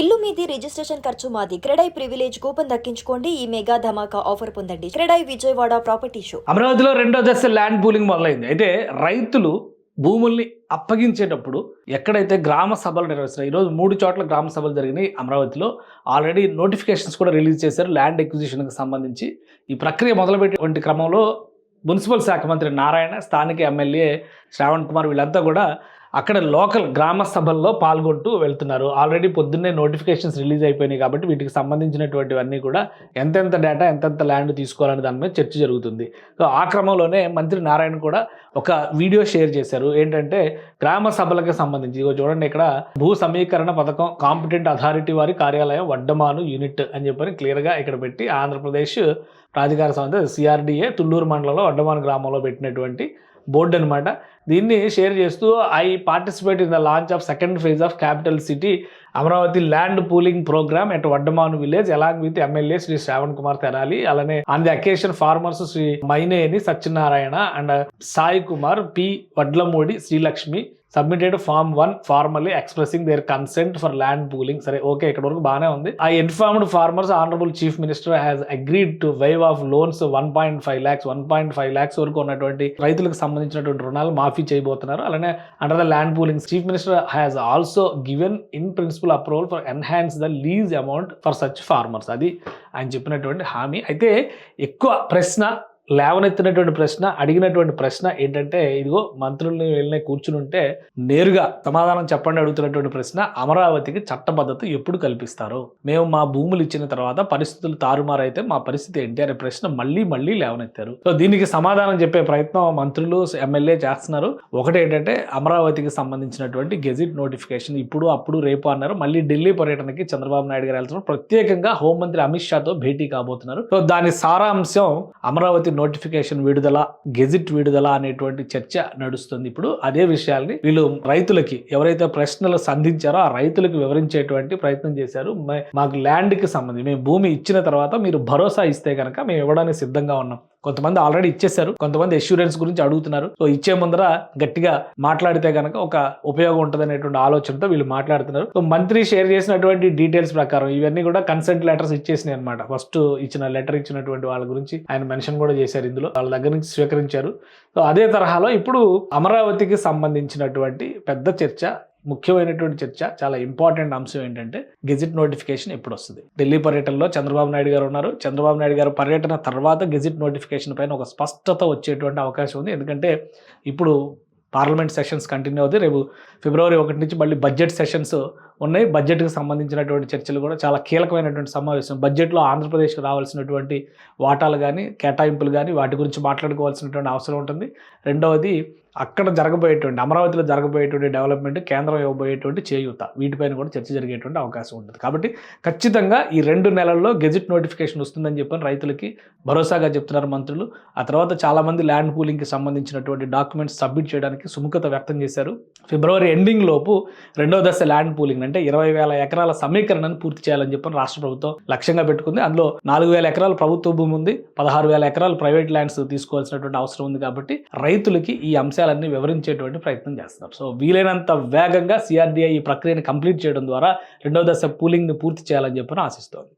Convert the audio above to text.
ఇల్లు మీది రిజిస్ట్రేషన్ ఖర్చు మాది. క్రెడై ప్రివిలేజ్ కూపన్ దక్కించుకోండి. ఈ మెగా ధమాకా ఆఫర్ పొందండి. CREDAI Vijayawada property show. అమరావతిలో రెండో దశ ల్యాండ్ పూలింగ్ మొదలైంది. అయితే రైతులు భూముల్ని అప్పగించేటప్పుడు ఎక్కడైతే గ్రామ సభలు నిర్వహిస్తారు, ఈరోజు 3 చోట్ల గ్రామ సభలు జరిగినాయి అమరావతిలో. ఆల్రెడీ నోటిఫికేషన్స్ కూడా రిలీజ్ చేశారు ల్యాండ్ ఎక్విజిషన్కి సంబంధించి. ఈ ప్రక్రియ మొదలుపెట్టేటువంటి క్రమంలో మున్సిపల్ శాఖ మంత్రి నారాయణ, స్థానిక ఎమ్మెల్యే శ్రావణ్ కుమార్ వీళ్ళంతా కూడా అక్కడ లోకల్ గ్రామ సభల్లో పాల్గొంటూ వెళ్తున్నారు. ఆల్రెడీ పొద్దున్నే నోటిఫికేషన్స్ రిలీజ్ అయిపోయినాయి కాబట్టి వీటికి సంబంధించినటువంటివన్నీ కూడా ఎంతెంత డేటా, ఎంతెంత ల్యాండ్ తీసుకోవాలనే దాని మీద చర్చ జరుగుతుంది. సో ఆ క్రమంలోనే మంత్రి నారాయణ కూడా ఒక వీడియో షేర్ చేశారు. ఏంటంటే గ్రామ సభలకు సంబంధించి చూడండి, ఇక్కడ భూ సమీకరణ పథకం కాంపిటెంట్ అథారిటీ వారి కార్యాలయం వడ్డమాను యూనిట్ అని చెప్పని క్లియర్గా ఇక్కడ పెట్టి ఆంధ్రప్రదేశ్ ప్రాధికార సంస్థ సిఆర్డిఏ తుళ్ళూరు మండలంలో వడ్డమాను గ్రామంలో పెట్టినటువంటి బోర్డు అనమాట. దీన్ని షేర్ చేస్తూ I participate in the launch of second phase of capital city Amaravati land pooling programme at Vaddamanu village along with MLA Shri Shravan Kumar Tenali. అలానే on the occasion farmers Shri Maineni Satyanarayana and Sai Kumar, P Vadlamudi, Srilakshmi submitted form 1 formally expressing their consent for land pooling. సరే, okay, ఇక్కడ వరకు బాగానే ఉంది. I informed farmers honourable chief minister has agreed to waive of loans 1.5 lakhs వరకు ఉన్నటువంటి రైతులకు సంబంధించినటువంటి రుణాలు మాఫీ చేయబోతున్నారు. అలానే under the land pooling chief minister has also given in principle approval for enhance the lease amount for such farmers. అది ఆయన చెప్పినటువంటి హామీ. అయితే ఎక్కువ ప్రశ్న లేవనెత్తినటువంటి ప్రశ్న, అడిగినటువంటి ప్రశ్న ఏంటంటే, ఇదిగో మంత్రుల్ని వెళ్ళిన కూర్చుని ఉంటే నేరుగా సమాధానం చెప్పండి అడుగుతున్నటువంటి ప్రశ్న, అమరావతికి చట్టబద్ధత ఎప్పుడు కల్పిస్తారు? మేము మా భూములు ఇచ్చిన తర్వాత పరిస్థితులు తారుమారైతే మా పరిస్థితి ఏంటి అనే ప్రశ్న మళ్ళీ మళ్ళీ లేవనెత్తారు. సో దీనికి సమాధానం చెప్పే ప్రయత్నం మంత్రులు, ఎమ్మెల్యే చేస్తున్నారు. ఒకటి ఏంటంటే, అమరావతికి సంబంధించినటువంటి గెజిట్ నోటిఫికేషన్ ఇప్పుడు అప్పుడు రేపు అన్నారు. మళ్ళీ ఢిల్లీ పర్యటనకి చంద్రబాబు నాయుడు గారు వెళ్తున్నారు. ప్రత్యేకంగా హోంమంత్రి అమిత్ షాతో భేటీ కాబోతున్నారు. సో దాని సారాంశం అమరావతి నోటిఫికేషన్ విడుదల, గెజిట్ విడుదల అనేటువంటి చర్చ నడుస్తుంది. ఇప్పుడు అదే విషయాల్ని వీళ్ళు రైతులకి ఎవరైతే ప్రశ్నలు సంధించారో ఆ రైతులకు వివరించేటువంటి ప్రయత్నం చేశారు. మాకు ల్యాండ్కి సంబంధించి మేము భూమి ఇచ్చిన తర్వాత మీరు భరోసా ఇస్తే కనుక మేము ఇవ్వడానికి సిద్ధంగా ఉన్నాం. కొంతమంది ఆల్రెడీ ఇచ్చేశారు, కొంతమంది అష్యూరెన్స్ గురించి అడుగుతున్నారు. సో ఇచ్చే ముందర గట్టిగా మాట్లాడితే కనుక ఒక ఉపయోగం ఉంటుంది అనేటువంటి ఆలోచనతో వీళ్ళు మాట్లాడుతున్నారు. సో మంత్రి షేర్ చేసినటువంటి డీటెయిల్స్ ప్రకారం ఇవన్నీ కూడా కన్సెంట్ లెటర్స్ ఇచ్చేసినాయి అనమాట. ఫస్ట్ ఇచ్చిన లెటర్ ఇచ్చినటువంటి వాళ్ళ గురించి ఆయన మెన్షన్ కూడా చేశారు ఇందులో, వాళ్ళ దగ్గర నుంచి స్వీకరించారు. సో అదే తరహాలో ఇప్పుడు అమరావతికి సంబంధించినటువంటి పెద్ద చర్చ, ముఖ్యమైనటువంటి చర్చ, చాలా ఇంపార్టెంట్ అంశం ఏంటంటే గెజిట్ నోటిఫికేషన్ ఎప్పుడు వస్తుంది? ఢిల్లీ పర్యటనలో చంద్రబాబు నాయుడు గారు ఉన్నారు. చంద్రబాబు నాయుడు గారు పర్యటన తర్వాత గెజిట్ నోటిఫికేషన్ పైన ఒక స్పష్టత వచ్చేటువంటి అవకాశం ఉంది. ఎందుకంటే ఇప్పుడు పార్లమెంట్ సెషన్స్ కంటిన్యూ అవుతాయి. రేపు ఫిబ్రవరి 1 నుంచి మళ్ళీ బడ్జెట్ సెషన్స్ ఉన్నాయి. బడ్జెట్కి సంబంధించినటువంటి చర్చలు కూడా చాలా కీలకమైనటువంటి సమావేశం. బడ్జెట్లో ఆంధ్రప్రదేశ్కి రావాల్సినటువంటి వాటాలు కానీ, కేటాయింపులు కానీ, వాటి గురించి మాట్లాడుకోవాల్సినటువంటి అవసరం ఉంటుంది. రెండవది అక్కడ జరగబోయేటువంటి, అమరావతిలో జరగబోయేటువంటి డెవలప్మెంట్, కేంద్రం ఇవ్వబోయేటువంటి చేయూత, వీటిపైన కూడా చర్చ జరిగేటువంటి అవకాశం ఉంటుంది. కాబట్టి ఖచ్చితంగా ఈ 2 నెలల్లో గెజిట్ నోటిఫికేషన్ వస్తుందని చెప్పని రైతులకి భరోసాగా చెప్తున్నారు మంత్రులు. ఆ తర్వాత చాలామంది ల్యాండ్ పూలింగ్కి సంబంధించినటువంటి డాక్యుమెంట్స్ సబ్మిట్ చేయడానికి సుముఖత వ్యక్తం చేశారు. ఫిబ్రవరి ఎండింగ్ లోపు రెండో దశ ల్యాండ్ పూలింగ్ అంటే 20,000 ఎకరాల సమీకరణను పూర్తి చేయాలని చెప్పని రాష్ట్ర ప్రభుత్వం లక్ష్యంగా పెట్టుకుంది. అందులో 4,000 ఎకరాలు ప్రభుత్వ భూమి ఉంది, 16,000 ఎకరాలు ప్రైవేట్ ల్యాండ్స్ తీసుకోవాల్సినటువంటి అవసరం ఉంది. కాబట్టి రైతులకి ఈ అంశాలన్నీ వివరించేటువంటి ప్రయత్నం చేస్తున్నారు. సో వీలైనంత వేగంగా సిఆర్డిఐ ఈ ప్రక్రియను కంప్లీట్ చేయడం ద్వారా రెండో దశ పూలింగ్ని పూర్తి చేయాలని చెప్పని ఆశిస్తోంది.